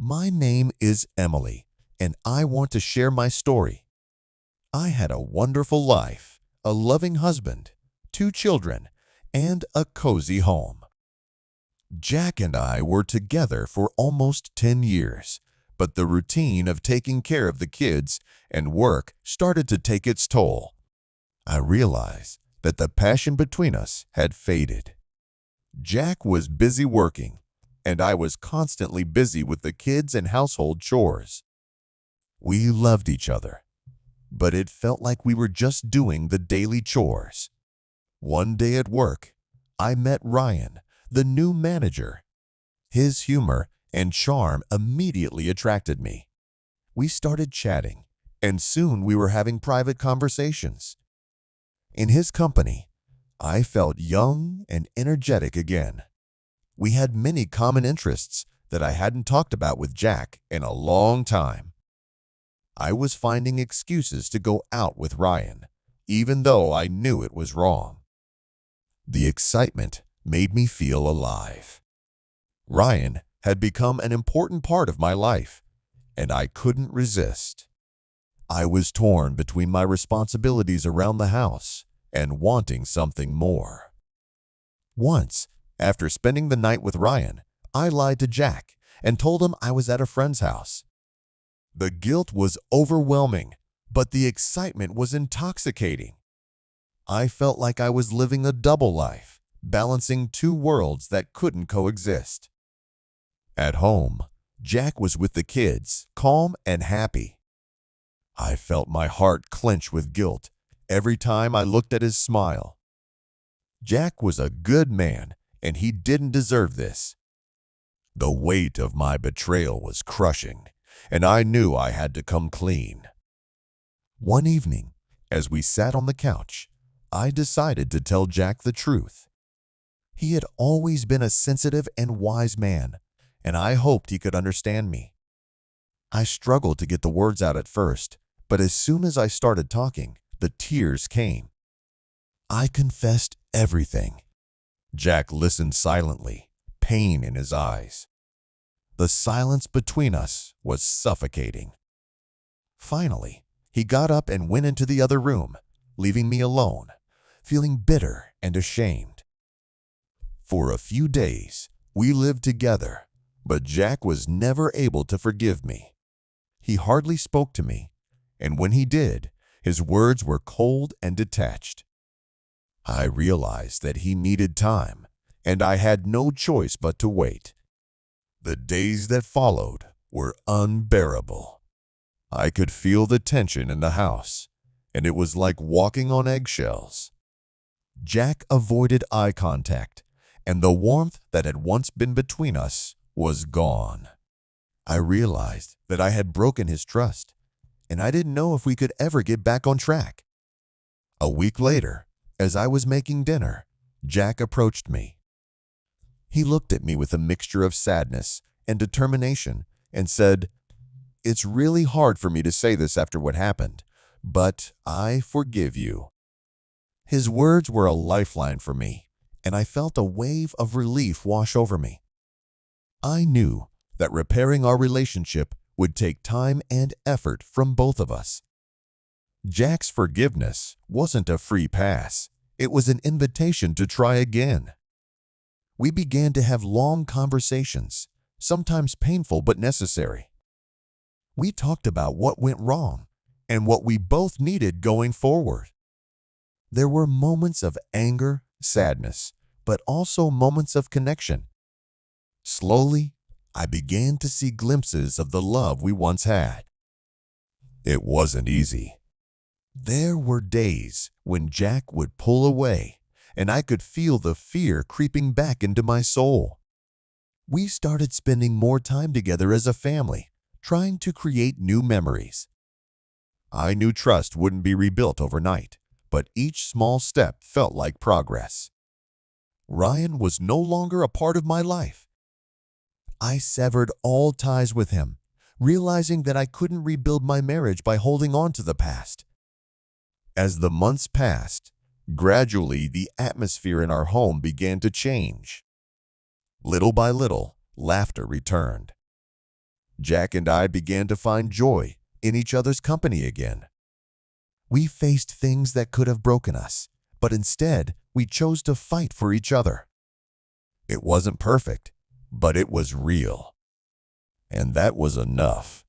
My name is Emily, and I want to share my story. I had a wonderful life, a loving husband, 2 children, and a cozy home. Jack and I were together for almost 10 years, but the routine of taking care of the kids and work started to take its toll. I realized that the passion between us had faded. Jack was busy working, and I was constantly busy with the kids and household chores. We loved each other, but it felt like we were just doing the daily chores. One day at work, I met Ryan, the new manager. His humor and charm immediately attracted me. We started chatting, and soon we were having private conversations. In his company, I felt young and energetic again. We had many common interests that I hadn't talked about with Jack in a long time. I was finding excuses to go out with Ryan, even though I knew it was wrong. The excitement made me feel alive. Ryan had become an important part of my life, and I couldn't resist. I was torn between my responsibilities around the house and wanting something more. Once, after spending the night with Ryan, I lied to Jack and told him I was at a friend's house. The guilt was overwhelming, but the excitement was intoxicating. I felt like I was living a double life, balancing 2 worlds that couldn't coexist. At home, Jack was with the kids, calm and happy. I felt my heart clench with guilt every time I looked at his smile. Jack was a good man, and he didn't deserve this. The weight of my betrayal was crushing, and I knew I had to come clean. One evening, as we sat on the couch, I decided to tell Jack the truth. He had always been a sensitive and wise man, and I hoped he could understand me. I struggled to get the words out at first, but as soon as I started talking, the tears came. I confessed everything. Jack listened silently, pain in his eyes. The silence between us was suffocating. Finally, he got up and went into the other room, leaving me alone, feeling bitter and ashamed. For a few days, we lived together, but Jack was never able to forgive me. He hardly spoke to me, and when he did, his words were cold and detached. I realized that he needed time, and I had no choice but to wait. The days that followed were unbearable. I could feel the tension in the house, and it was like walking on eggshells. Jack avoided eye contact, and the warmth that had once been between us was gone. I realized that I had broken his trust, and I didn't know if we could ever get back on track. A week later, as I was making dinner, Jack approached me. He looked at me with a mixture of sadness and determination and said, "It's really hard for me to say this after what happened, but I forgive you." His words were a lifeline for me, and I felt a wave of relief wash over me. I knew that repairing our relationship would take time and effort from both of us. Jack's forgiveness wasn't a free pass. It was an invitation to try again. We began to have long conversations, sometimes painful but necessary. We talked about what went wrong and what we both needed going forward. There were moments of anger, sadness, but also moments of connection. Slowly, I began to see glimpses of the love we once had. It wasn't easy. There were days when Jack would pull away, and I could feel the fear creeping back into my soul. We started spending more time together as a family, trying to create new memories. I knew trust wouldn't be rebuilt overnight, but each small step felt like progress. Ryan was no longer a part of my life. I severed all ties with him, realizing that I couldn't rebuild my marriage by holding on to the past. As the months passed, gradually the atmosphere in our home began to change. Little by little, laughter returned. Jack and I began to find joy in each other's company again. We faced things that could have broken us, but instead we chose to fight for each other. It wasn't perfect, but it was real. And that was enough.